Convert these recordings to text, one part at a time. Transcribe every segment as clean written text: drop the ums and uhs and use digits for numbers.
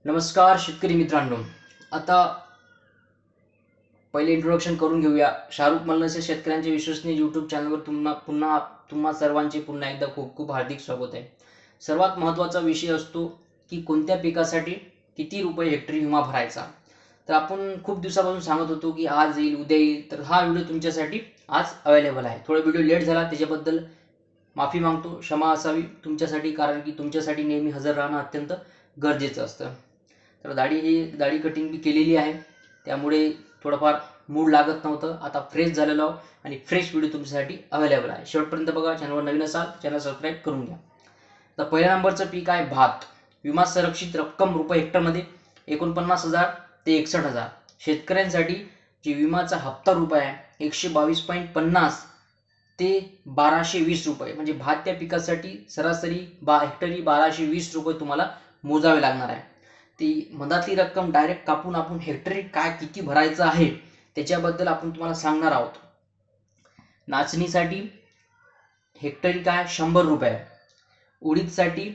नमस्कार शेतकरी मित्रांनो. आता पहिले इंट्रोडक्शन करून घेऊया. शाहरुख मल्हारचे शेतकऱ्यांचे विश्वसनीय यूट्यूब चॅनलवर तुम्हा सर्वांचे पुन्हा एकदा खूप खूप हार्दिक स्वागत आहे. सर्वात महत्त्वाचा विषय असतो की कोणत्या पिकासाठी किती रुपये हेक्टरी विमा भरायचा. तर आपण खूप दिवसापासून सांगत होतो की आज येईल उद्या येईल, तर हा व्हिडिओ तुमच्यासाठी आज अवेलेबल आहे. थोडा व्हिडिओ लेट झाला त्याच्याबद्दल माफी मागतो, क्षमा असावी तुमच्यासाठी, कारण की तुमच्यासाठी नेहमी हजर राहणं अत्यंत गरजेचं असतं. तर दाढी कटिंग बी केलेली आहे, त्यामुळे थोडंफार मूड लागत नव्हतं. आता फ्रेश झालेलो आहो आणि फ्रेश व्हिडिओ तुमच्यासाठी अवेलेबल आहे. शेवटपर्यंत बघा. चॅनलवर नवीन असाल चॅनल सबस्क्राईब करून घ्या. तर पहिल्या नंबरचं पीक आहे भात. विमा संरक्षित रक्कम रुपये हेक्टरमध्ये 49,000 ते 61,000. शेतकऱ्यांसाठी जी विमाचा हप्ता रुपये आहे 122.50 ते 1220 रुपये. म्हणजे भात त्या पिकासाठी सरासरी हेक्टरी 1220 रुपये तुम्हाला मोजावे लागणार आहे. ती मधातली रक्कम डायरेक्ट कापून आपण हेक्टरी काय किती भरायचं आहे त्याच्याबद्दल आपण तुम्हाला सांगणार आहोत. नाचणीसाठी हेक्टरी काय 100 रुपये. उडीदसाठी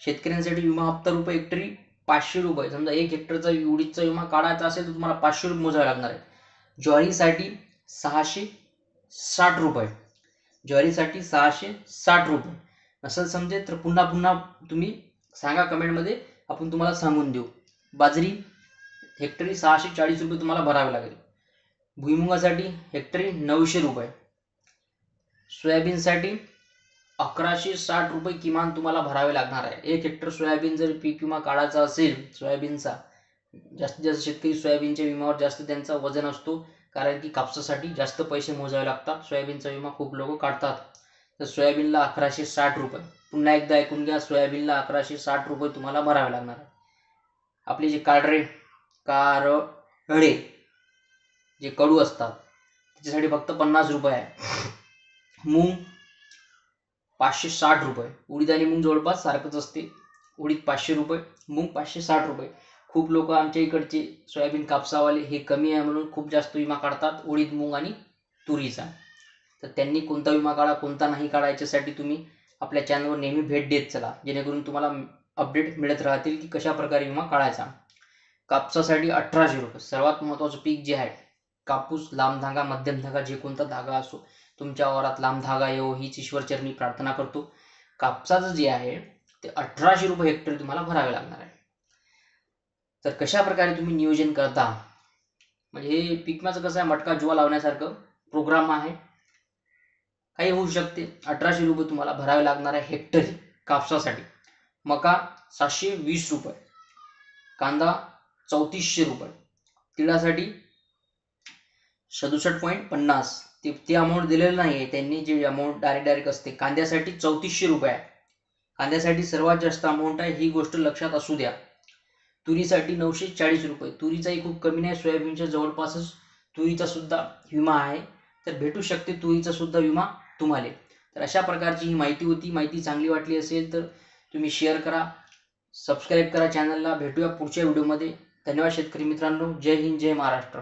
शेतकऱ्यांसाठी विमा हप्ता रुपये हेक्टरी 500 रुपये. समजा 1 हेक्टरचा उडीदचा विमा काढायचा असेल तर तुम्हाला 500 रुपये मोजावे लागणार आहे. ज्वारीसाठी 660 रुपये. ज्वारीसाठी 660 रुपये. नसेल समजेल तर पुन्हा पुन्हा तुम्ही सांगा कमेंटमध्ये, आपण तुम्हाला सांगून देऊ. बाजरी हेक्टरी 640 रुपये तुम्हाला भरावे लागेल. भुईमुगासाठी हेक्टरी 900 रुपये. सोयाबीनसाठी 1160 रुपये किमान तुम्हाला भरावे लागणार आहे. 1 हेक्टर सोयाबीन जर पीक विमा काढायचा असेल सोयाबीनचा, जास्तीत जास्त शेतकरी सोयाबीनच्या विम्यावर जास्त त्यांचा वजन असतो, कारण की कापसासाठी जास्त पैसे मोजावे लागतात. सोयाबीनचा विमा खूप लोक काढतात. तर सोयाबीनला 1160 रुपये. पुन्हा एकदा ऐकून घ्या, सोयाबीनला 1160 रुपये तुम्हाला भरावे लागणार आहे. आपले जे कारळे जे कडू असतात त्याच्यासाठी फक्त 50 रुपये आहे. मूग 560 रुपये. उडीद आणि मूग जवळपास सारखंच असते. उडीद 500 रुपये, मूग 560 रुपये. खूप लोक आमच्या इकडचे सोयाबीन कापसावाले हे कमी आहे म्हणून खूप जास्त विमा काढतात उडीद, मूग आणि तुरीचा. तर त्यांनी कोणता विमा काढा कोणता नाही काढा याच्यासाठी तुम्ही आपल्या चॅनलवर नेहमी भेट देत चला, जेणेकरून तुम्हाला अपडेट मिळत राहतील की कशा प्रकारे विमा काढायचा. कापसासाठी 1800 रुपये. सर्वात महत्त्वाचं पीक जे आहे कापूस, लांब धागा मध्यम धागा जे कोणता धागा असो, तुमच्या वावरात लांब धागा येवो हीच ईश्वरचरणी प्रार्थना करतो. कापसाचं जे आहे ते 1800 रुपये हेक्टरी तुम्हाला भरावे लागणार आहे. तर कशा प्रकारे तुम्ही नियोजन करता, म्हणजे हे पीक विम्याचं कसं आहे, मटका जुवा लावण्यासारखं प्रोग्राम आहे, काही होऊ शकते. 1800 रुपये तुम्हाला भरावे लागणार आहे हेक्टरी कापसासाठी. मका 720 रुपये. कांदा 3400 रुपये. तिळासाठी 67.50. ते अमाऊंट दिलेलं नाही आहे त्यांनी, जे अमाऊंट डायरेक्ट असते. कांद्यासाठी 3400 रुपये आहे. कांद्यासाठी सर्वात जास्त अमाऊंट आहे, ही गोष्ट लक्षात असू द्या. तुरीसाठी 940 रुपये. तुरीचाही खूप कमी नाही, सोयाबीनच्या जवळपासच तुरीचा सुद्धा विमा आहे. तर भेटू शकते तुरीचा सुद्धा विमा तुम्हाला. तर अशा प्रकारची ही माहिती होती. माहिती चांगली वाटली असेल तर तुम्ही शेअर करा, सबस्क्राईब करा चॅनलला. भेटूया पुढच्या व्हिडिओमध्ये. धन्यवाद शेतकरी मित्रांनो. जय हिंद, जय महाराष्ट्र.